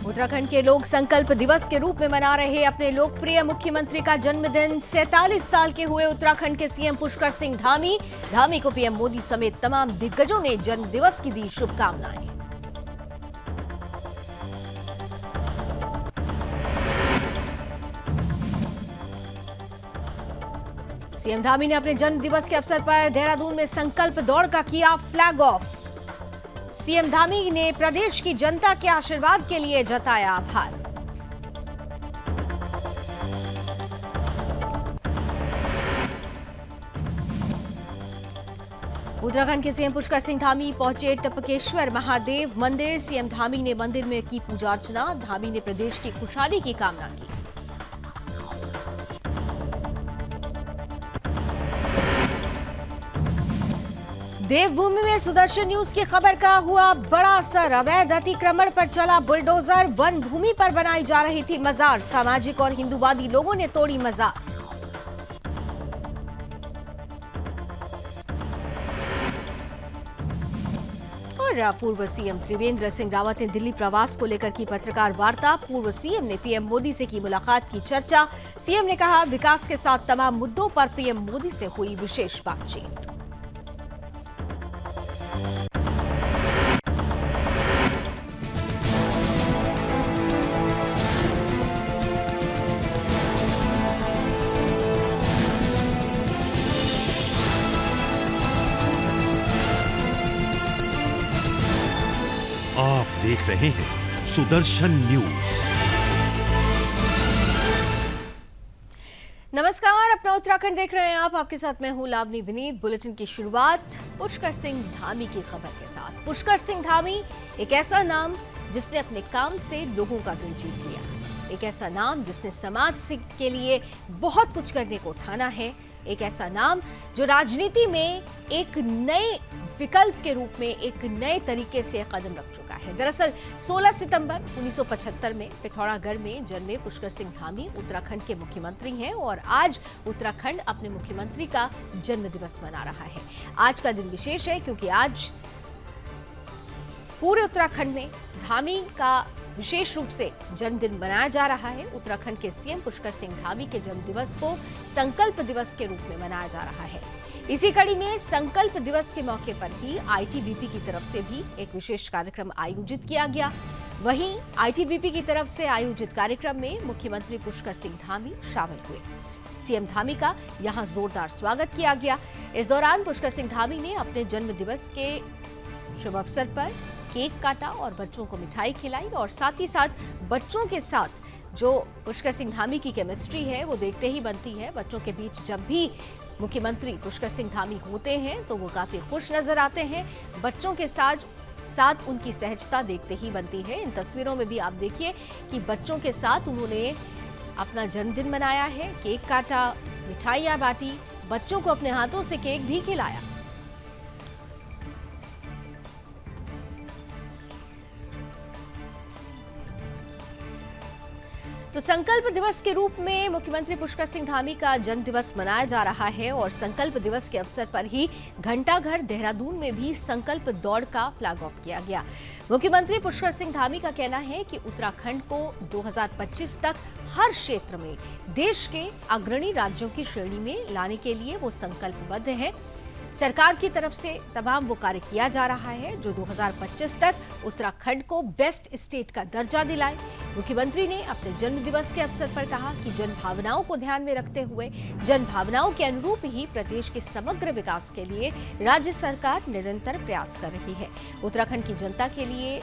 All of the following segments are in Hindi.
उत्तराखंड के लोग संकल्प दिवस के रूप में मना रहे अपने लोकप्रिय मुख्यमंत्री का जन्मदिन। 47 साल के हुए उत्तराखंड के सीएम पुष्कर सिंह धामी को पीएम मोदी समेत तमाम दिग्गजों ने जन्म दिवस की दी शुभकामनाएं। सीएम धामी ने अपने जन्म दिवस के अवसर पर देहरादून में संकल्प दौड़ का किया फ्लैग ऑफ। सीएम धामी ने प्रदेश की जनता के आशीर्वाद के लिए जताया आभार। उत्तराखंड के सीएम पुष्कर सिंह धामी पहुंचे टपकेश्वर महादेव मंदिर। सीएम धामी ने मंदिर में की पूजा अर्चना। धामी ने प्रदेश की खुशहाली की कामना की। देवभूमि में सुदर्शन न्यूज की खबर का हुआ बड़ा असर। अवैध अतिक्रमण पर चला बुलडोजर। वन भूमि पर बनाई जा रही थी मजार। सामाजिक और हिंदूवादी लोगों ने तोड़ी मजार। और पूर्व सीएम त्रिवेंद्र सिंह रावत ने दिल्ली प्रवास को लेकर की पत्रकार वार्ता। पूर्व सीएम ने पीएम मोदी से की मुलाकात की चर्चा। सीएम ने कहा, विकास के साथ तमाम मुद्दों पर पीएम मोदी से हुई विशेष बातचीत। आप देख रहे हैं सुदर्शन न्यूज। नमस्कार, अपना उत्तराखंड देख रहे हैं आप। आपके साथ मैं हूं लावनी विनीत। बुलेटिन की शुरुआत पुष्कर सिंह धामी की खबर के साथ। पुष्कर सिंह धामी एक ऐसा नाम जिसने अपने काम से लोगों का दिल जीत लिया। एक ऐसा नाम जिसने समाज के लिए बहुत कुछ करने को ठाना है। एक ऐसा नाम जो राजनीति में एक नए विकल्प के रूप में एक नए तरीके से कदम रख चुका है। दरअसल 16 सितंबर 1975 में पिथौरागढ़ में जन्मे पुष्कर सिंह धामी उत्तराखंड के मुख्यमंत्री हैं और आज उत्तराखंड अपने मुख्यमंत्री का जन्म दिवस मना रहा है। आज का दिन विशेष है क्योंकि आज पूरे उत्तराखंड में धामी का विशेष रूप से जन्मदिन मनाया जा रहा है। उत्तराखंड के सीएम पुष्कर सिंह धामी के जन्म दिवस को संकल्प दिवस के रूप में मनाया जा रहा है। इसी कड़ी में संकल्प दिवस के मौके पर ही आईटीबीपी की तरफ से भी एक विशेष कार्यक्रम आयोजित किया गया। वहीं आईटीबीपी की तरफ से आयोजित कार्यक्रम में मुख्यमंत्री पुष्कर सिंह धामी शामिल हुए। सीएम धामी का यहां जोरदार स्वागत किया गया। इस दौरान पुष्कर सिंह धामी ने अपने जन्म दिवस के शुभ अवसर पर केक काटा और बच्चों को मिठाई खिलाई और साथ ही साथ बच्चों के साथ जो पुष्कर सिंह धामी की केमिस्ट्री है वो देखते ही बनती है। बच्चों के बीच जब भी मुख्यमंत्री पुष्कर सिंह धामी होते हैं तो वो काफी खुश नजर आते हैं। बच्चों के साथ उनकी सहजता देखते ही बनती है। इन तस्वीरों में भी आप देखिए कि बच्चों के साथ उन्होंने अपना जन्मदिन मनाया है, केक काटा, मिठाइयां बांटी, बच्चों को अपने हाथों से केक भी खिलाया। तो संकल्प दिवस के रूप में मुख्यमंत्री पुष्कर सिंह धामी का जन्म दिवस मनाया जा रहा है और संकल्प दिवस के अवसर पर ही घंटाघर देहरादून में भी संकल्प दौड़ का फ्लैग ऑफ किया गया। मुख्यमंत्री पुष्कर सिंह धामी का कहना है कि उत्तराखंड को 2025 तक हर क्षेत्र में देश के अग्रणी राज्यों की श्रेणी में लाने के लिए वो संकल्पबद्ध है। सरकार की तरफ से तमाम वो कार्य किया जा रहा है जो 2025 तक उत्तराखंड को बेस्ट स्टेट का दर्जा दिलाए। मुख्यमंत्री ने अपने जन्म दिवस के अवसर पर कहा कि जन भावनाओं को ध्यान में रखते हुए जन भावनाओं के अनुरूप ही प्रदेश के समग्र विकास के लिए राज्य सरकार निरंतर प्रयास कर रही है। उत्तराखंड की जनता के लिए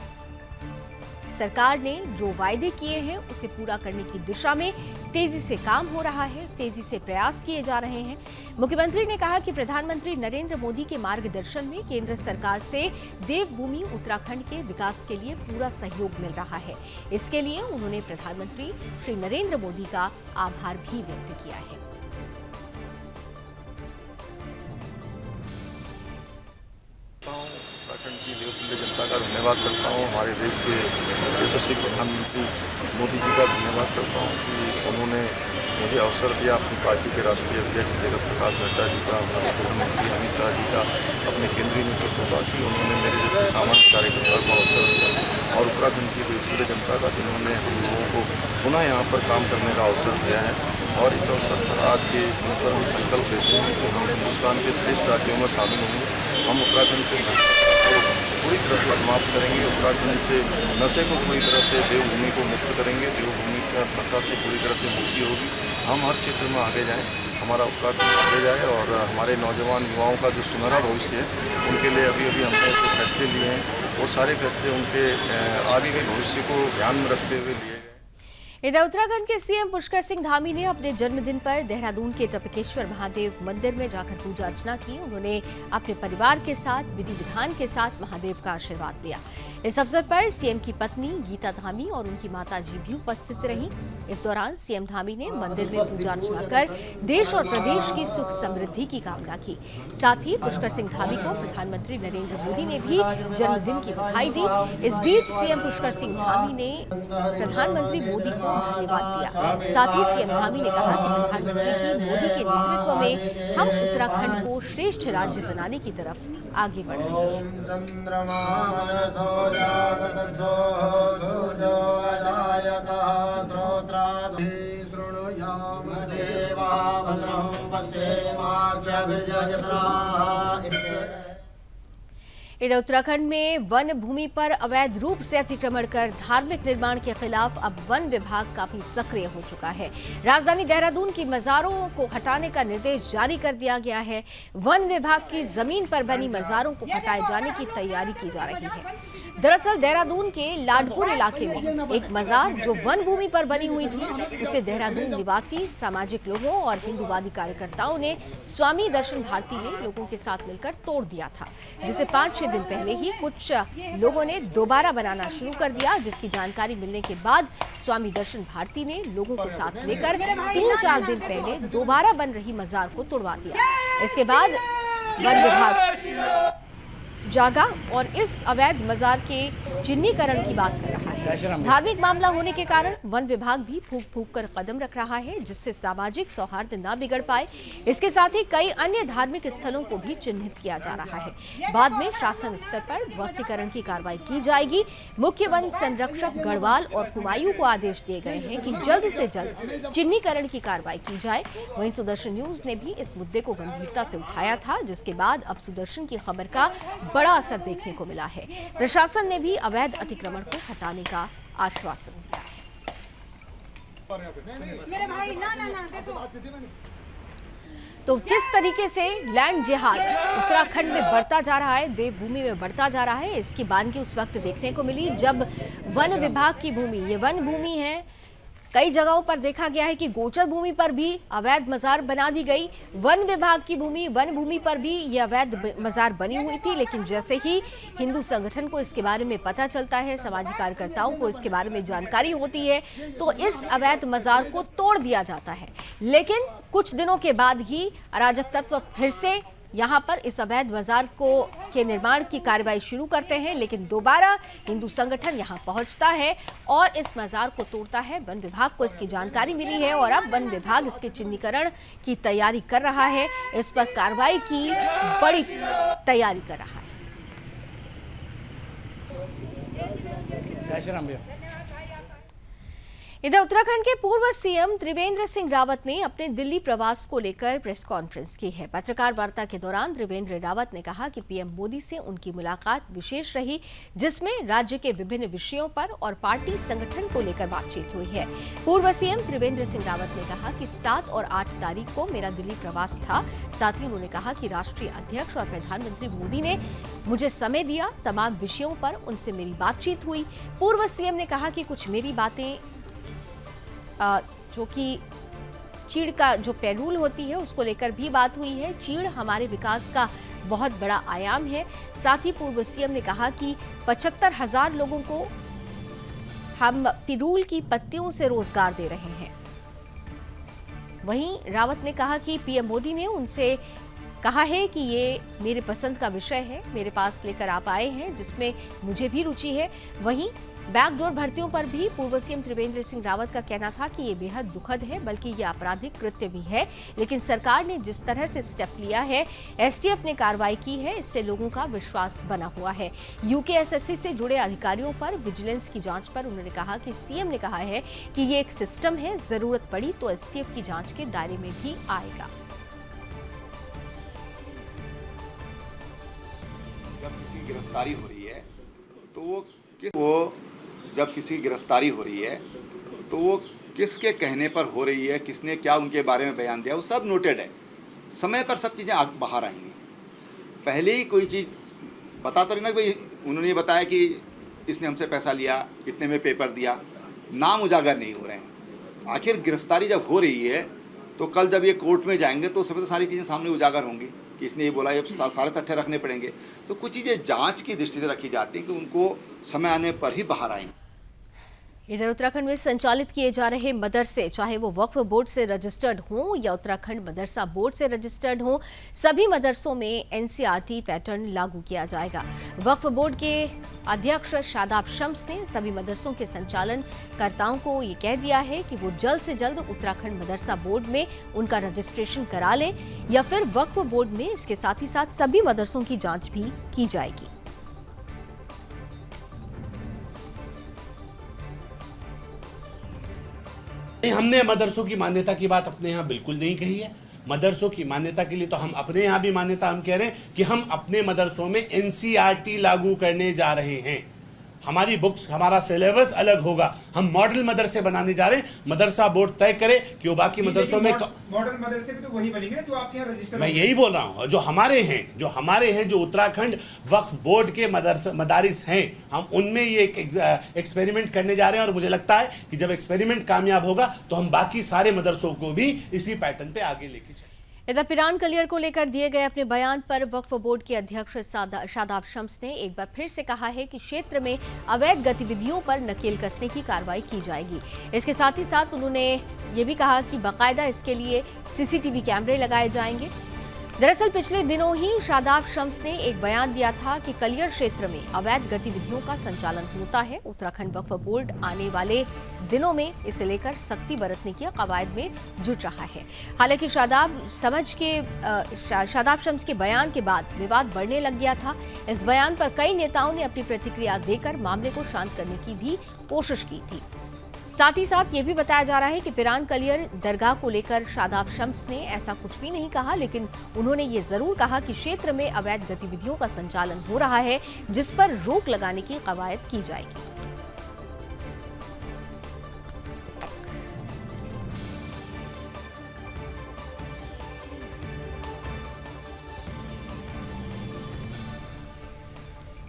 सरकार ने जो वायदे किए हैं उसे पूरा करने की दिशा में तेजी से काम हो रहा है, तेजी से प्रयास किए जा रहे हैं। मुख्यमंत्री ने कहा कि प्रधानमंत्री नरेंद्र मोदी के मार्गदर्शन में केंद्र सरकार से देवभूमि उत्तराखंड के विकास के लिए पूरा सहयोग मिल रहा है। इसके लिए उन्होंने प्रधानमंत्री श्री नरेंद्र मोदी का आभार भी व्यक्त किया है। उत्तराखंड की देवतुल्य जनता का धन्यवाद करता हूँ। हमारे देश के यशस्वी प्रधानमंत्री मोदी जी का धन्यवाद करता हूँ कि उन्होंने मुझे अवसर दिया अपनी पार्टी के राष्ट्रीय अध्यक्ष जगत प्रकाश नड्डा जी का, हमारे प्रधानमंत्री अमित शाह जी का, अपने केंद्रीय नेतृत्व का कि उन्होंने मेरे जैसे सामान्य कार्यकर्ता को अवसर दिया और उत्तराखंड की पूरी जनता का, जिन्होंने हम लोगों को पुनः यहाँ पर काम करने का अवसर दिया है। और इस अवसर पर आज के इस दिन पर हम संकल्प लेते हैं कि हम हिंदुस्तान के श्रेष्ठ राज्यों में शामिल होंगे। हम उत्तराखंड से भ्रष्टाचार को पूरी तरह से समाप्त करेंगे, उत्तराखंड से नशे को पूरी तरह से, देवभूमि को मुक्त करेंगे, देवभूमि का नशा से पूरी तरह से मुक्ति होगी। हम हर क्षेत्र में आगे जाएँ, हमारा उत्तराखंड आगे जाए और हमारे नौजवान युवाओं का जो सुनहरा भविष्य है उनके लिए अभी हमने जो फैसले लिए हैं वो सारे फैसले उनके आगे के भविष्य को ध्यान में रखते हुए लिए गए। इधर उत्तराखंड के सीएम पुष्कर सिंह धामी ने अपने जन्मदिन पर देहरादून के टपकेश्वर महादेव मंदिर में जाकर पूजा अर्चना की। उन्होंने अपने परिवार के साथ विधि विधान के साथ महादेव का आशीर्वाद लिया। इस अवसर पर सीएम की पत्नी गीता धामी और उनकी माताजी भी उपस्थित रहीं। इस दौरान सीएम धामी ने मंदिर में पूजा अर्चना कर देश और प्रदेश की सुख समृद्धि की कामना की। साथ ही पुष्कर सिंह धामी को प्रधानमंत्री नरेंद्र मोदी ने भी जन्मदिन की बधाई दी। इस बीच सीएम पुष्कर सिंह धामी ने प्रधानमंत्री मोदी को धन्यवाद दिया। साथ ही सीएम धामी ने कहा कि प्रधानमंत्री की मोदी के नेतृत्व में हम उत्तराखंड को श्रेष्ठ राज्य बनाने की तरफ आगे बढ़ रहे हैं। इधर उत्तराखंड में वन भूमि पर अवैध रूप से अतिक्रमण कर धार्मिक निर्माण के खिलाफ अब वन विभाग काफी सक्रिय हो चुका है। राजधानी देहरादून की मजारों को हटाने का निर्देश जारी कर दिया गया है। वन विभाग की जमीन पर बनी मजारों को हटाए जाने की तैयारी की जा रही है। दरअसल देहरादून के लाडपुर इलाके में एक मजार जो वन भूमि पर बनी हुई थी, उसे देहरादून निवासी सामाजिक लोगों और हिंदूवादी कार्यकर्ताओं ने स्वामी दर्शन भारती ने लोगों के साथ मिलकर तोड़ दिया था, जिसे 5-6 दिन पहले ही कुछ लोगों ने दोबारा बनाना शुरू कर दिया। जिसकी जानकारी मिलने के बाद स्वामी दर्शन भारती ने लोगों को साथ लेकर 3-4 दिन पहले दोबारा बन रही मजार को तोड़वा दिया। इसके बाद वन विभाग जागा और इस अवैध मजार के चिन्हीकरण की बात कर रहा है। धार्मिक मामला होने के कारण वन विभाग भी फूंक फूंक कर कदम रख रहा है, जिससे सामाजिक सौहार्द न बिगड़ पाए। इसके साथ ही कई अन्य धार्मिक स्थलों को भी चिन्हित किया जा रहा है। बाद में शासन स्तर पर ध्वस्तीकरण की कार्रवाई की जाएगी। मुख्य वन संरक्षक गढ़वाल और हुमायूं को आदेश दिए गए हैं कि जल्द से जल्द चिन्हीकरण की कार्रवाई की जाए। वहीं सुदर्शन न्यूज ने भी इस मुद्दे को गंभीरता से उठाया था, जिसके बाद अब सुदर्शन की खबर का बड़ा असर देखने को मिला है। प्रशासन ने भी अवैध अतिक्रमण को हटाने का आश्वासन दिया है। तो किस तरीके से लैंड जिहाद उत्तराखंड में बढ़ता जा रहा है, देवभूमि में बढ़ता जा रहा है, इसकी बानगी उस वक्त देखने को मिली जब वन विभाग की भूमि, ये वन भूमि है, कई जगहों पर देखा गया है कि गोचर भूमि पर भी अवैध मजार बना दी गई। वन विभाग की भूमि, वन भूमि पर भी ये अवैध मजार बनी हुई थी, लेकिन जैसे ही हिंदू संगठन को इसके बारे में पता चलता है, सामाजिक कार्यकर्ताओं को इसके बारे में जानकारी होती है, तो इस अवैध मजार को तोड़ दिया जाता है। लेकिन कुछ दिनों के बाद ही अराजक तत्व फिर से यहाँ पर इस अवैध बाजार के निर्माण की कार्रवाई शुरू करते हैं, लेकिन दोबारा हिंदू संगठन यहाँ पहुँचता है और इस मजार को तोड़ता है। वन विभाग को इसकी जानकारी मिली है और अब वन विभाग इसके चिन्हीकरण की तैयारी कर रहा है, इस पर कार्रवाई की बड़ी तैयारी कर रहा है। इधर उत्तराखंड के पूर्व सीएम त्रिवेंद्र सिंह रावत ने अपने दिल्ली प्रवास को लेकर प्रेस कॉन्फ्रेंस की है। पत्रकार वार्ता के दौरान त्रिवेंद्र रावत ने कहा कि पीएम मोदी से उनकी मुलाकात विशेष रही, जिसमें राज्य के विभिन्न विषयों पर और पार्टी संगठन को लेकर बातचीत हुई है। पूर्व सीएम त्रिवेंद्र सिंह रावत ने कहा कि 7 और 8 तारीख को मेरा दिल्ली प्रवास था। साथ ही उन्होंने कहा कि राष्ट्रीय अध्यक्ष और प्रधानमंत्री मोदी ने मुझे समय दिया, तमाम विषयों पर उनसे मेरी बातचीत हुई। पूर्व सीएम ने कहा कि कुछ मेरी बातें जो कि चीड़ का जो पैरूल होती है उसको लेकर भी बात हुई है। चीड़ हमारे विकास का बहुत बड़ा आयाम है। साथ ही पूर्व सीएम ने कहा कि 75,000 लोगों को हम पिरूल की पत्तियों से रोजगार दे रहे हैं। वहीं रावत ने कहा कि पीएम मोदी ने उनसे कहा है कि ये मेरे पसंद का विषय है, मेरे पास लेकर आप आए हैं, जिसमें मुझे भी रुचि है। वहीं बैकडोर भर्तियों पर भी पूर्व सीएम त्रिवेंद्र सिंह रावत का कहना था कि ये बेहद दुखद है, बल्कि ये आपराधिक कृत्य भी है। लेकिन सरकार ने जिस तरह से स्टेप लिया है, एसटीएफ ने कार्रवाई की है, इससे लोगों का विश्वास बना हुआ है। यूकेएसएससी से जुड़े अधिकारियों पर विजिलेंस की जांच पर उन्होंने कहा कि सीएम ने कहा है कि ये एक सिस्टम है, जरूरत पड़ी तो एसटीएफ की जांच के दायरे में भी आएगा। जब किसी की गिरफ्तारी हो रही है तो जब किसी की गिरफ्तारी हो रही है तो वो किसके कहने पर हो रही है, किसने क्या उनके बारे में बयान दिया, वो सब नोटेड है। समय पर सब चीज़ें बाहर आएंगी। पहले ही कोई चीज़ बता तो नहीं ना, भाई उन्होंने ये बताया कि इसने हमसे पैसा लिया, कितने में पेपर दिया, नाम उजागर नहीं हो रहे हैं। आखिर गिरफ्तारी जब हो रही है तो कल जब ये कोर्ट में जाएंगे तो उसमें तो सारी चीज़ें सामने उजागर होंगी कि इसने ये बोला, ये सारे तथ्य रखने पड़ेंगे। तो कुछ चीज़ें जांच की दृष्टि से रखी जाती हैं कि उनको समय आने पर ही बाहर आएंगे। इधर उत्तराखंड में संचालित किए जा रहे मदरसे, चाहे वो वक्फ बोर्ड से रजिस्टर्ड हों या उत्तराखंड मदरसा बोर्ड से रजिस्टर्ड हों, सभी मदरसों में एनसीईआरटी पैटर्न लागू किया जाएगा। वक्फ बोर्ड के अध्यक्ष शादाब शम्स ने सभी मदरसों के संचालनकर्ताओं को ये कह दिया है कि वो जल्द से जल्द उत्तराखंड मदरसा बोर्ड में उनका रजिस्ट्रेशन करा लें या फिर वक्फ बोर्ड में। इसके साथ ही साथ सभी मदरसों की जांच भी की जाएगी। हमने मदरसों की मान्यता की बात अपने यहाँ बिल्कुल नहीं कही है। मदरसों की मान्यता के लिए तो हम अपने यहाँ भी मान्यता हम कह रहे हैं कि हम अपने मदरसों में एनसीईआरटी लागू करने जा रहे हैं। हमारी बुक्स, हमारा सिलेबस अलग होगा। हम मॉडल मदरसे बनाने जा रहे हैं। मदरसा बोर्ड तय करे कि वो बाकी मदरसों में मॉडल मदरसे भी तो वही बनेंगे जो आपके यहाँ रजिस्टर। मैं यही बोल रहा हूँ, जो हमारे हैं जो उत्तराखंड वक्फ बोर्ड के मदारिस हैं, हम उनमें ये एक एक्सपेरिमेंट करने जा रहे हैं। और मुझे लगता है कि जब एक्सपेरिमेंट कामयाब होगा तो हम बाकी सारे मदरसों को भी इसी पैटर्न पे आगे लेके चलेंगे। इधर पिरान कलियर को लेकर दिए गए अपने बयान पर वक्फ बोर्ड के अध्यक्ष शादाब शम्स ने एक बार फिर से कहा है कि क्षेत्र में अवैध गतिविधियों पर नकेल कसने की कार्रवाई की जाएगी। इसके साथ ही साथ उन्होंने ये भी कहा कि बाकायदा इसके लिए सीसीटीवी कैमरे लगाए जाएंगे। दरअसल पिछले दिनों ही शादाब शम्स ने एक बयान दिया था कि कलियर क्षेत्र में अवैध गतिविधियों का संचालन होता है। उत्तराखंड वक्फ बोर्ड आने वाले दिनों में इसे लेकर सख्ती बरतने की कवायद में जुट रहा है। हालांकि शादाब शम्स के बयान के बाद विवाद बढ़ने लग गया था। इस बयान पर कई नेताओं ने अपनी प्रतिक्रिया देकर मामले को शांत करने की भी कोशिश की थी। साथ ही साथ ये भी बताया जा रहा है कि पिरान कलियर दरगाह को लेकर शादाब शम्स ने ऐसा कुछ भी नहीं कहा, लेकिन उन्होंने ये जरूर कहा कि क्षेत्र में अवैध गतिविधियों का संचालन हो रहा है, जिस पर रोक लगाने की कवायद की जाएगी।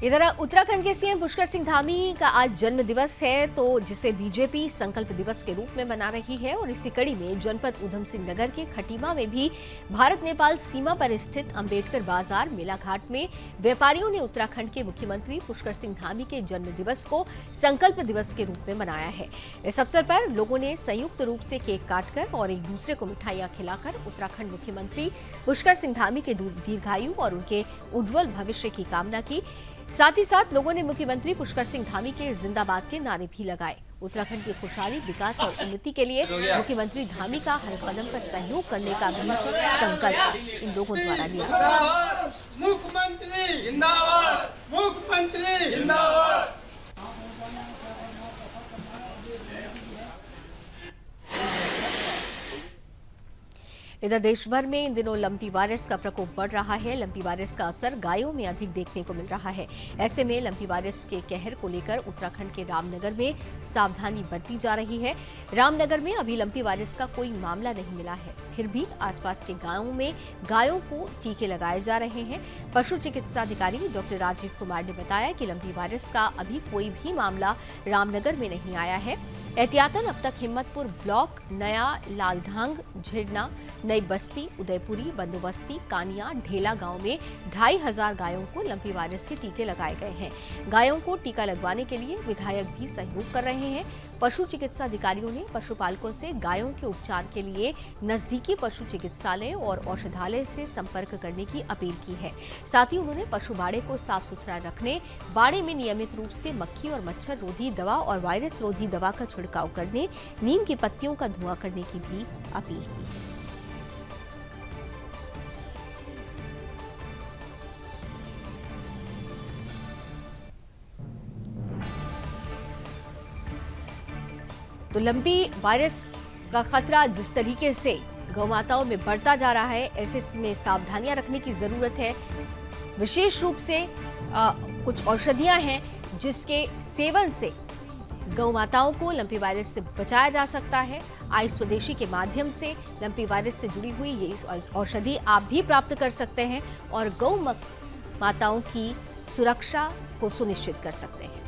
इधर उत्तराखंड के सीएम पुष्कर सिंह धामी का आज जन्म दिवस है, तो जिसे बीजेपी संकल्प दिवस के रूप में मना रही है। और इसी कड़ी में जनपद उधम सिंह नगर के खटीमा में भी भारत नेपाल सीमा पर स्थित अंबेडकर बाजार मेला घाट में व्यापारियों ने उत्तराखंड के मुख्यमंत्री पुष्कर सिंह धामी के जन्म दिवस को संकल्प दिवस के रूप में मनाया है। इस अवसर पर लोगों ने संयुक्त रूप से केक काटकर और एक दूसरे को मिठाइयां खिलाकर उत्तराखंड मुख्यमंत्री पुष्कर सिंह धामी के दीर्घायु और उनके उज्जवल भविष्य की कामना की। साथ ही साथ लोगों ने मुख्यमंत्री पुष्कर सिंह धामी के जिंदाबाद के नारे भी लगाए। उत्तराखंड की खुशहाली, विकास और उन्नति के लिए मुख्यमंत्री धामी का हर कदम पर सहयोग करने का भी संकल्प इन लोगों द्वारा लिया। मुख्यमंत्री जिंदाबाद, मुख्यमंत्री जिंदाबाद। इधर देश भर में इन दिनों लंपी वायरस का प्रकोप बढ़ रहा है। लंपी वायरस का असर गायों में अधिक देखने को मिल रहा है। ऐसे में लंपी वायरस के कहर को लेकर उत्तराखंड के रामनगर में सावधानी बरती जा रही है। रामनगर में अभी लंपी वायरस का कोई मामला नहीं मिला है, फिर भी आसपास के गांवों में गायों को टीके लगाए जा रहे हैं। पशु चिकित्सा अधिकारी डॉक्टर राजीव कुमार ने बताया कि लंपी वायरस का अभी कोई भी मामला रामनगर में नहीं आया है। एहतियातन अब तक हिम्मतपुर ब्लॉक, नया लालढांग, झिरना, नई बस्ती, उदयपुरी, बंदोबस्ती, कानिया, ढेला गांव में 2500 गायों को लंपी वायरस के टीके लगाए गए हैं। गायों को टीका लगवाने के लिए विधायक भी सहयोग कर रहे हैं। पशु चिकित्सा अधिकारियों ने पशुपालकों से गायों के उपचार के लिए नजदीकी पशु चिकित्सालय और औषधालय से संपर्क करने की अपील की है। साथ ही उन्होंने पशु बाड़े को साफ सुथरा रखने, बाड़े में नियमित रूप से मक्खी और मच्छर रोधी दवा और वायरस रोधी दवा का छिड़काव करने, नीम की पत्तियों का धुआं करने की भी अपील की है। तो लंपी वायरस का खतरा जिस तरीके से गौमाताओं में बढ़ता जा रहा है, ऐसे में सावधानियां रखने की जरूरत है। विशेष रूप से कुछ औषधियां हैं जिसके सेवन से गौमाताओं को लंपी वायरस से बचाया जा सकता है। आई स्वदेशी के माध्यम से लंपी वायरस से जुड़ी हुई ये औषधि आप भी प्राप्त कर सकते हैं और गौ माताओं की सुरक्षा को सुनिश्चित कर सकते हैं।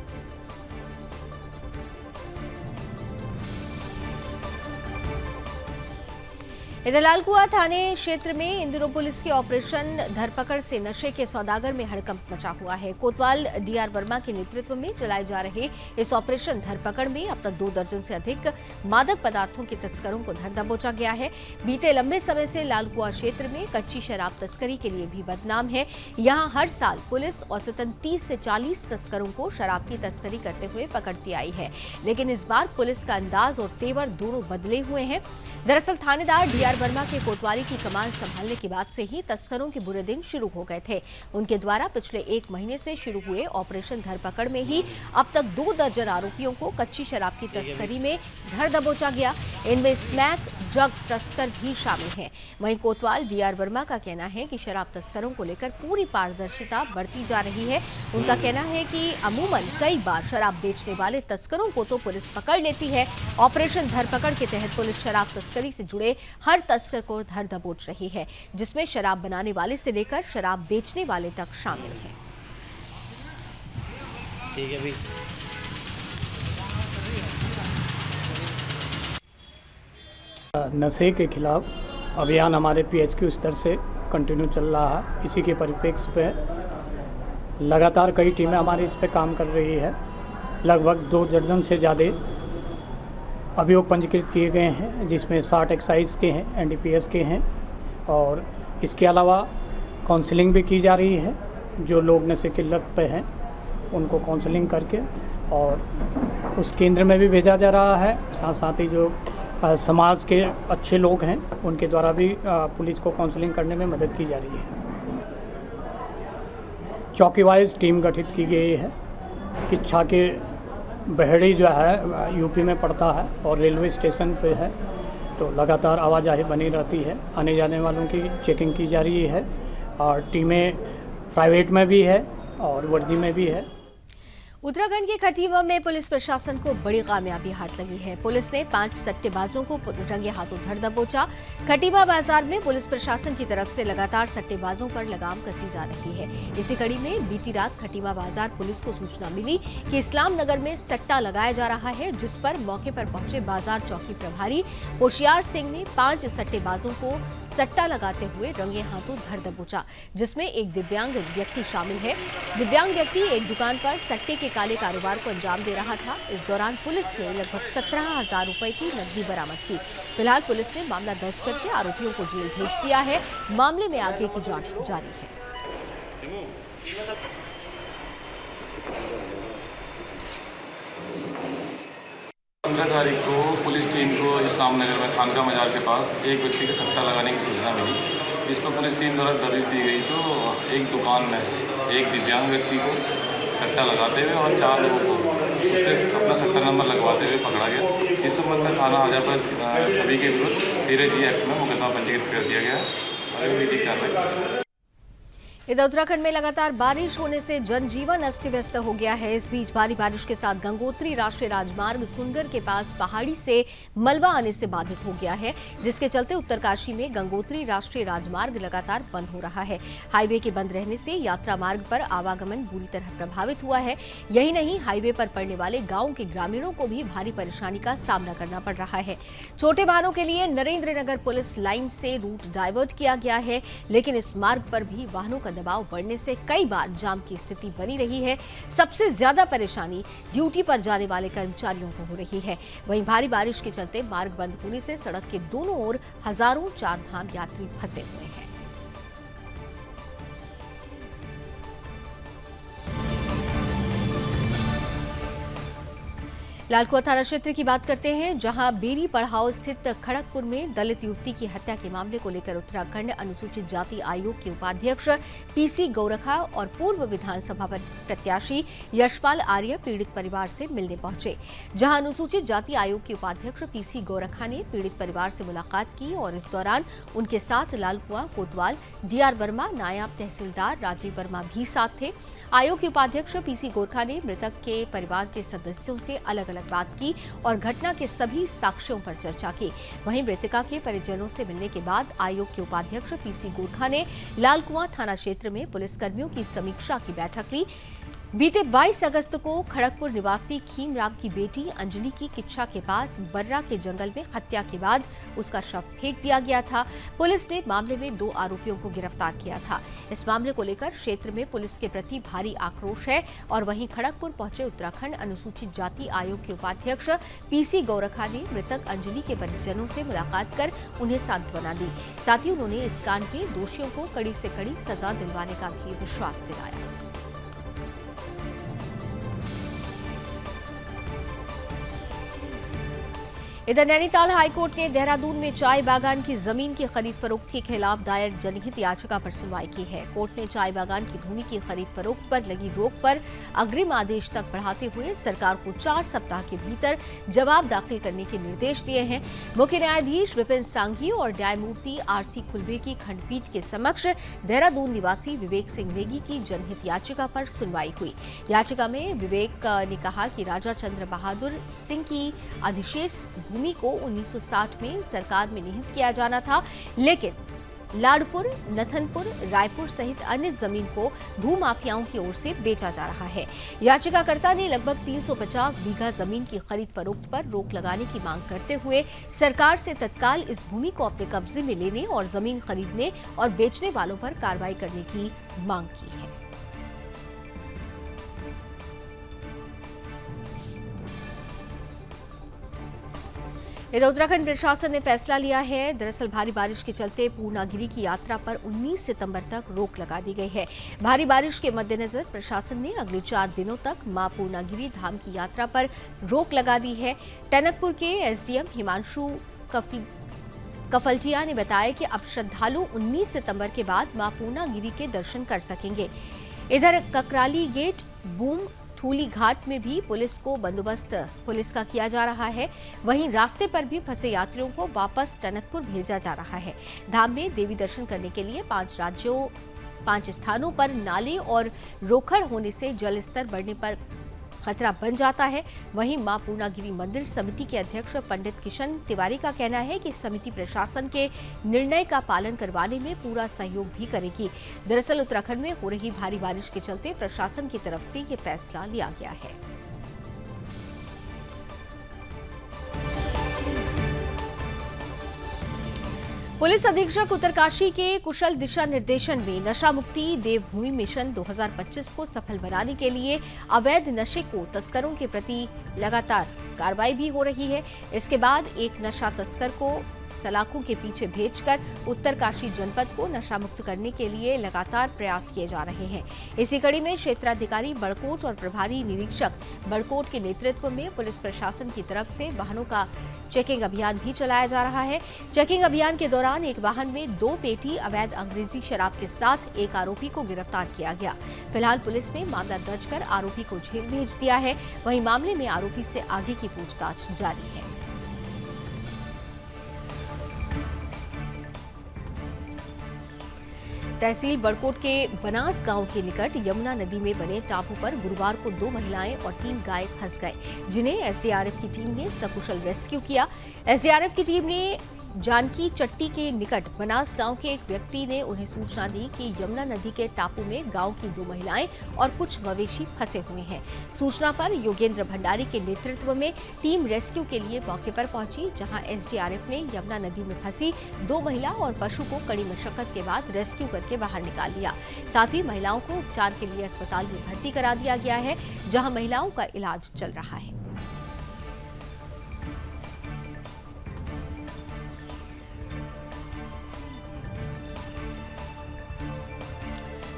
इधर लालकुआं थाने क्षेत्र में इंदिरो पुलिस के ऑपरेशन धरपकड़ से नशे के सौदागर में हड़कंप मचा हुआ है। कोतवाल डीआर वर्मा के नेतृत्व में चलाए जा रहे इस ऑपरेशन धरपकड़ में अब तक 2 दर्जन से अधिक मादक पदार्थों के तस्करों को धर दबोचा गया है। बीते लंबे समय से लालकुआं क्षेत्र में कच्ची शराब तस्करी के लिए भी बदनाम है। यहां हर साल पुलिस औसतन 30 से 40 तस्करों को शराब की तस्करी करते हुए पकड़ती आई है, लेकिन इस बार पुलिस का अंदाज और तेवर दोनों बदले हुए हैं। दरअसल थानेदार डीआर वर्मा के कोतवाली की कमान संभालने के बाद से ही तस्करों के बुरे दिन शुरू हो गए थे। उनके द्वारा पिछले 1 महीने से शुरू हुए ऑपरेशन धरपकड़ में ही अब तक 2 दर्जन आरोपियों को कच्ची शराब की तस्करी में धर दबोचा गया। इनमें स्मैक ड्रग तस्कर भी शामिल हैं। वहीं कोतवाल डीआर वर्मा का कहना है कि शराब तस्करों को लेकर पूरी पारदर्शिता बढ़ती जा रही है। उनका कहना है कि अमूमन कई बार शराब बेचने वाले तस्करों को तो पुलिस पकड़ लेती है। ऑपरेशन धरपकड़ के तहत पुलिस शराब तस्करी से जुड़े हर तस्कर को धर दबोच रही है, जिसमें शराब बनाने वाले से लेकर शराब बेचने वाले तक शामिल हैं। ठीक है भाई। नशे के खिलाफ अभियान हमारे पीएचक्यू स्तर से कंटिन्यू चल रहा है। इसी के परिप्रेक्ष्य पे लगातार कई टीमें हमारी इस पे काम कर रही है। लगभग 2 दर्जन से ज़्यादा अभियोग पंजीकृत किए गए हैं, जिसमें 60 एक्साइज के हैं, एनडीपीएस के हैं और इसके अलावा काउंसलिंग भी की जा रही है। जो लोग नशे की लत पे हैं उनको काउंसलिंग करके और उस केंद्र में भी भेजा जा रहा है। साथ साथ ही जो समाज के अच्छे लोग हैं उनके द्वारा भी पुलिस को काउंसलिंग करने में मदद की जा रही है। चौकी वाइज टीम गठित की गई है। किच्छा के बहेड़ी जो है यूपी में पड़ता है और रेलवे स्टेशन पे है, तो लगातार आवाजाही बनी रहती है। आने जाने वालों की चेकिंग की जा रही है और टीमें प्राइवेट में भी है और वर्दी में भी है। उत्तराखंड के खटीमा में पुलिस प्रशासन को बड़ी कामयाबी हाथ लगी है। पुलिस ने 5 सट्टेबाजों को रंगे हाथों धर दबोचा। खटीमा बाजार में पुलिस प्रशासन की तरफ से लगातार सट्टेबाजों पर लगाम कसी जा रही है। इसी कड़ी में बीती रात खटीमा बाजार पुलिस को सूचना मिली कि इस्लाम नगर में सट्टा लगाया जा रहा है, जिस पर मौके पर पहुंचे बाजार चौकी प्रभारी होशियार सिंह ने 5 सट्टेबाजों को सट्टा लगाते हुए रंगे हाथों धर दबोचा, जिसमें एक दिव्यांग व्यक्ति शामिल है। दिव्यांग व्यक्ति एक दुकान पर सट्टे के काले कारोबार को अंजाम दे रहा था। इस दौरान पुलिस ने लगभग 17,000 रुपए की नकदी बरामद की। फिलहाल पुलिस ने मामला दर्ज करके आरोपियों को जेल भेज दिया है। मामले में आगे की जांच जारी है। 15 तारीख को पुलिस टीम को इस्लाम नगर में खानका मजार के पास एक व्यक्ति के सट्टा लगाने की सूचना मिली। इस पर पुलिस टीम द्वारा दबिश दी गई तो एक दुकान में एक दिव्यांग व्यक्ति को सट्टा लगाते हुए और 4 लोगों को उससे अपना सट्टा नंबर लगवाते हुए पकड़ा गया। इस संबंध में थाना हाजा पर सभी के विरुद्ध 13G एक्ट में मुकदमा पंजीकृत कर दिया गया और विधिक कार्रवाई। इधर उत्तराखंड में लगातार बारिश होने से जनजीवन अस्त व्यस्त हो गया है। इस बीच भारी बारिश के साथ गंगोत्री राष्ट्रीय राजमार्ग सुनगर के पास पहाड़ी से मलबा आने से बाधित हो गया है, जिसके चलते उत्तरकाशी में गंगोत्री राष्ट्रीय राजमार्ग लगातार बंद हो रहा है। हाईवे के बंद रहने से यात्रा मार्ग पर आवागमन बुरी तरह प्रभावित हुआ है। यही नहीं, हाईवे पर पड़ने वाले गाँव के ग्रामीणों को भी भारी परेशानी का सामना करना पड़ रहा है। छोटे वाहनों के लिए नरेंद्रनगर पुलिस लाइन से रूट डाइवर्ट किया गया है, लेकिन इस मार्ग पर भी वाहनों का दबाव बढ़ने से कई बार जाम की स्थिति बनी रही है। सबसे ज्यादा परेशानी ड्यूटी पर जाने वाले कर्मचारियों को हो रही है। वहीं भारी बारिश के चलते मार्ग बंद होने से सड़क के दोनों ओर हजारों चारधाम यात्री फंसे हुए हैं। लालकुआ थाना क्षेत्र की बात करते हैं, जहां बेरी पड़ाव स्थित खड़गपुर में दलित युवती की हत्या के मामले को लेकर उत्तराखंड अनुसूचित जाति आयोग के उपाध्यक्ष पीसी गौरखा और पूर्व विधानसभा प्रत्याशी यशपाल आर्य पीड़ित परिवार से मिलने पहुंचे। जहां अनुसूचित जाति आयोग के उपाध्यक्ष पीसी गौरखा ने पीड़ित परिवार से मुलाकात की और इस दौरान उनके साथ लालकुआ, कोतवाल, डीआर वर्मा, नायब तहसीलदार राजीव वर्मा भी साथ थे। आयोग के उपाध्यक्ष पीसी गोरखा ने मृतक के परिवार के सदस्यों से अलग बात की और घटना के सभी साक्ष्यों पर चर्चा की। वहीं मृतका के परिजनों से मिलने के बाद आयोग के उपाध्यक्ष पीसी गोरखा ने लालकुआ थाना क्षेत्र में पुलिसकर्मियों की समीक्षा की बैठक ली। बीते 22 अगस्त को खड़गपुर निवासी खीमराम की बेटी अंजलि की किच्छा के पास बर्रा के जंगल में हत्या के बाद उसका शव फेंक दिया गया था। पुलिस ने मामले में 2 आरोपियों को गिरफ्तार किया था। इस मामले को लेकर क्षेत्र में पुलिस के प्रति भारी आक्रोश है और वहीं खड़गपुर पहुंचे उत्तराखंड अनुसूचित जाति आयोग के उपाध्यक्ष पीसी गौरखा ने मृतक अंजलि के परिजनों से मुलाकात कर उन्हें सांत्वना दी। साथ ही उन्होंने इस कांड में दोषियों को कड़ी से कड़ी सजा दिलवाने का भी विश्वास दिलाया। इधर नैनीताल हाईकोर्ट ने देहरादून में चाय बागान की जमीन की खरीद फरोख्त के खिलाफ दायर जनहित याचिका पर सुनवाई की है। कोर्ट ने चाय बागान की भूमि की खरीद फरोख्त पर लगी रोक पर अग्रिम आदेश तक बढ़ाते हुए सरकार को 4 सप्ताह के भीतर जवाब दाखिल करने के निर्देश दिए हैं। मुख्य न्यायाधीश विपिन सांघी और न्यायमूर्ति आरसी खुलबे की खंडपीठ के समक्ष देहरादून निवासी विवेक सिंह नेगी की जनहित याचिका पर सुनवाई हुई। याचिका में विवेक ने कहा कि राजा चंद्र बहादुर सिंह की अधिशेष भूमि को 1960 में सरकार में निहित किया जाना था, लेकिन लाडपुर, नथनपुर, रायपुर सहित अन्य जमीन को भूमाफियाओं की ओर से बेचा जा रहा है। याचिकाकर्ता ने लगभग 350 बीघा जमीन की खरीद फरोख्त पर रोक लगाने की मांग करते हुए सरकार से तत्काल इस भूमि को अपने कब्जे में लेने और जमीन खरीदने और बेचने वालों पर कार्रवाई करने की मांग की है। इधर उत्तराखंड प्रशासन ने फैसला लिया है। दरअसल भारी बारिश के चलते पूर्णागिरि की यात्रा पर 19 सितंबर तक रोक लगा दी गई है। भारी बारिश के मद्देनजर प्रशासन ने अगले 4 दिनों तक मां पूर्णागिरि धाम की यात्रा पर रोक लगा दी है। टनकपुर के एसडीएम हिमांशु कफलटिया ने बताया कि अब श्रद्धालु 19 सितंबर के बाद मां पूर्णागिरि के दर्शन कर सकेंगे। इधर ककराली गेट, बूम ठूली घाट में भी पुलिस का किया जा रहा है। वहीं रास्ते पर भी फंसे यात्रियों को वापस टनकपुर भेजा जा रहा है। धाम में देवी दर्शन करने के लिए 5 स्थानों पर नाले और रोखड़ होने से जल स्तर बढ़ने पर खतरा बन जाता है। वहीं मां पूर्णागिरि मंदिर समिति के अध्यक्ष पंडित किशन तिवारी का कहना है कि समिति प्रशासन के निर्णय का पालन करवाने में पूरा सहयोग भी करेगी। दरअसल उत्तराखंड में हो रही भारी बारिश के चलते प्रशासन की तरफ से ये फैसला लिया गया है। पुलिस अधीक्षक उत्तरकाशी के कुशल दिशा निर्देशन में नशा मुक्ति देवभूमि मिशन 2025 को सफल बनाने के लिए अवैध नशे को तस्करों के प्रति लगातार कार्रवाई भी हो रही है। इसके बाद एक नशा तस्कर को सलाखों के पीछे भेजकर उत्तरकाशी जनपद को नशा मुक्त करने के लिए लगातार प्रयास किए जा रहे हैं। इसी कड़ी में क्षेत्राधिकारी बड़कोट और प्रभारी निरीक्षक बड़कोट के नेतृत्व में पुलिस प्रशासन की तरफ से वाहनों का चेकिंग अभियान भी चलाया जा रहा है। चेकिंग अभियान के दौरान एक वाहन में 2 पेटी अवैध अंग्रेजी शराब के साथ एक आरोपी को गिरफ्तार किया गया। फिलहाल पुलिस ने मामला दर्ज कर आरोपी को जेल भेज दिया है। वहीं मामले में आरोपी से आगे की पूछताछ जारी है। तहसील बड़कोट के बनास गांव के निकट यमुना नदी में बने टापू पर गुरुवार को 2 महिलाएं और 3 गाय फंस गए, जिन्हें एसडीआरएफ की टीम ने सकुशल रेस्क्यू किया। एसडीआरएफ की टीम ने जानकी चट्टी के निकट बनास गांव के एक व्यक्ति ने उन्हें सूचना दी कि यमुना नदी के टापू में गांव की 2 महिलाएं और कुछ मवेशी फंसे हुए हैं। सूचना पर योगेंद्र भंडारी के नेतृत्व में टीम रेस्क्यू के लिए मौके पर पहुंची, जहां एसडीआरएफ ने यमुना नदी में फंसी 2 महिला और पशु को कड़ी मशक्कत के बाद रेस्क्यू करके बाहर निकाल लिया। साथ ही महिलाओं को उपचार के लिए अस्पताल में भर्ती करा दिया गया है, जहां महिलाओं का इलाज चल रहा है।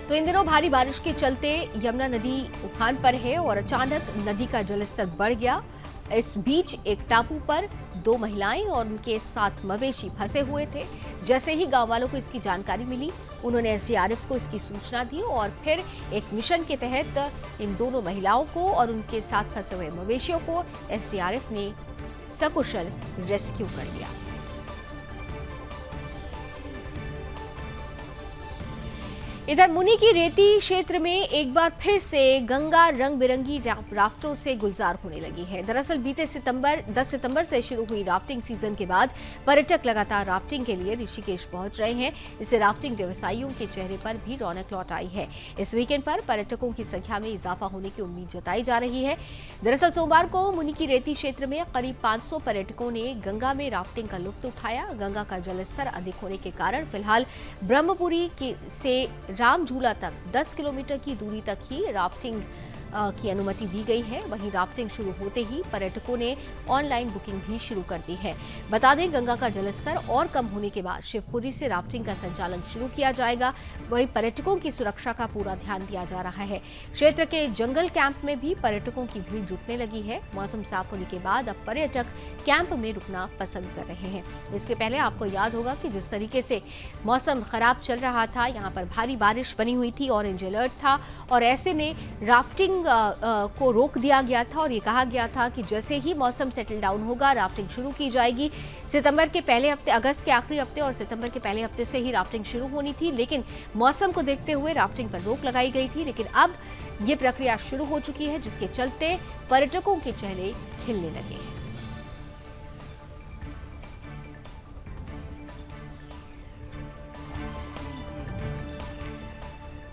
तो इन दिनों भारी बारिश के चलते यमुना नदी उफान पर है और अचानक नदी का जलस्तर बढ़ गया। इस बीच एक टापू पर 2 महिलाएं और उनके साथ मवेशी फंसे हुए थे। जैसे ही गांव वालों को इसकी जानकारी मिली, उन्होंने एसडीआरएफ को इसकी सूचना दी और फिर एक मिशन के तहत इन दोनों महिलाओं को और उनके साथ फंसे हुए मवेशियों को एसडीआरएफ ने सकुशल रेस्क्यू कर लिया। इधर मुनि की रेती क्षेत्र में एक बार फिर से गंगा रंग बिरंगी राफ्टों से गुलजार होने लगी है। दरअसल बीते 10 सितंबर से शुरू हुई राफ्टिंग सीजन के बाद पर्यटक लगातार राफ्टिंग के लिए ऋषिकेश पहुंच रहे हैं। इससे राफ्टिंग व्यवसायियों के चेहरे पर भी रौनक लौट आई है। इस वीकेंड पर पर्यटकों की संख्या में इजाफा होने की उम्मीद जताई जा रही है। दरअसल सोमवार को मुनि की रेती क्षेत्र में करीब 500 पर्यटकों ने गंगा में राफ्टिंग का लुत्फ उठाया। गंगा का जलस्तर अधिक होने के कारण फिलहाल ब्रह्मपुरी से राम झूला तक 10 किलोमीटर की दूरी तक ही राफ्टिंग की अनुमति दी गई है। वहीं राफ्टिंग शुरू होते ही पर्यटकों ने ऑनलाइन बुकिंग भी शुरू कर दी है। बता दें, गंगा का जलस्तर और कम होने के बाद शिवपुरी से राफ्टिंग का संचालन शुरू किया जाएगा। वहीं पर्यटकों की सुरक्षा का पूरा ध्यान दिया जा रहा है। क्षेत्र के जंगल कैंप में भी पर्यटकों की भीड़ जुटने लगी है। मौसम साफ होने के बाद अब पर्यटक कैंप में रुकना पसंद कर रहे हैं। इसके पहले आपको याद होगा कि जिस तरीके से मौसम खराब चल रहा था, यहाँ पर भारी बारिश बनी हुई थी, ऑरेंज अलर्ट था और ऐसे में राफ्टिंग को रोक दिया गया था और ये कहा गया था कि जैसे ही मौसम सेटल डाउन होगा राफ्टिंग शुरू की जाएगी। सितंबर के पहले हफ्ते, अगस्त के आखिरी हफ्ते और सितंबर के पहले हफ्ते से ही राफ्टिंग शुरू होनी थी, लेकिन मौसम को देखते हुए राफ्टिंग पर रोक लगाई गई थी। लेकिन अब ये प्रक्रिया शुरू हो चुकी है, जिसके चलते पर्यटकों के चेहरे खिलने लगे हैं।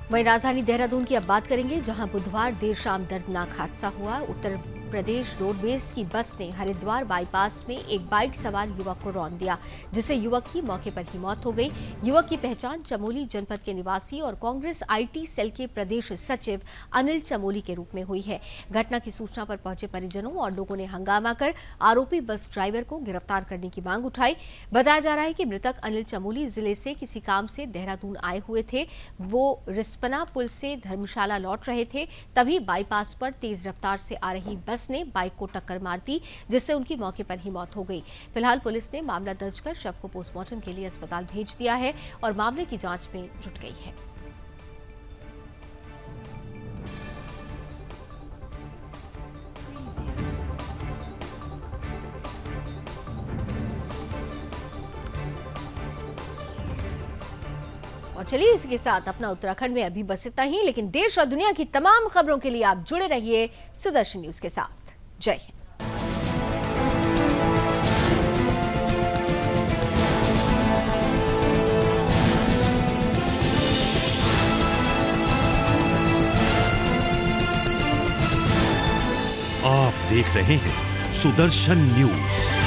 वहीं राजधानी देहरादून की अब बात करेंगे, जहां बुधवार देर शाम दर्दनाक हादसा हुआ। उत्तर प्रदेश रोडवेज की बस ने हरिद्वार बाईपास में एक बाइक सवार युवक को रौंद दिया, जिससे युवक की मौके पर ही मौत हो गई। युवक की पहचान चमोली जनपद के निवासी और कांग्रेस आईटी सेल के प्रदेश सचिव अनिल चमोली के रूप में हुई है। घटना की सूचना पर पहुंचे परिजनों और लोगों ने हंगामा कर आरोपी बस ड्राइवर को गिरफ्तार करने की मांग उठाई। बताया जा रहा है कि मृतक अनिल चमोली जिले से किसी काम से देहरादून आए हुए थे। वो रिस्पना पुल से धर्मशाला लौट रहे थे, तभी बाईपास पर तेज रफ्तार से आ रही बस ने बाइक को टक्कर मार दी, जिससे उनकी मौके पर ही मौत हो गई। फिलहाल पुलिस ने मामला दर्ज कर शव को पोस्टमार्टम के लिए अस्पताल भेज दिया है और मामले की जांच में जुट गई है। और चलिए इसी के साथ अपना उत्तराखंड में अभी बस इतना ही, लेकिन देश और दुनिया की तमाम खबरों के लिए आप जुड़े रहिए सुदर्शन न्यूज के साथ। जय हिंद। आप देख रहे हैं सुदर्शन न्यूज।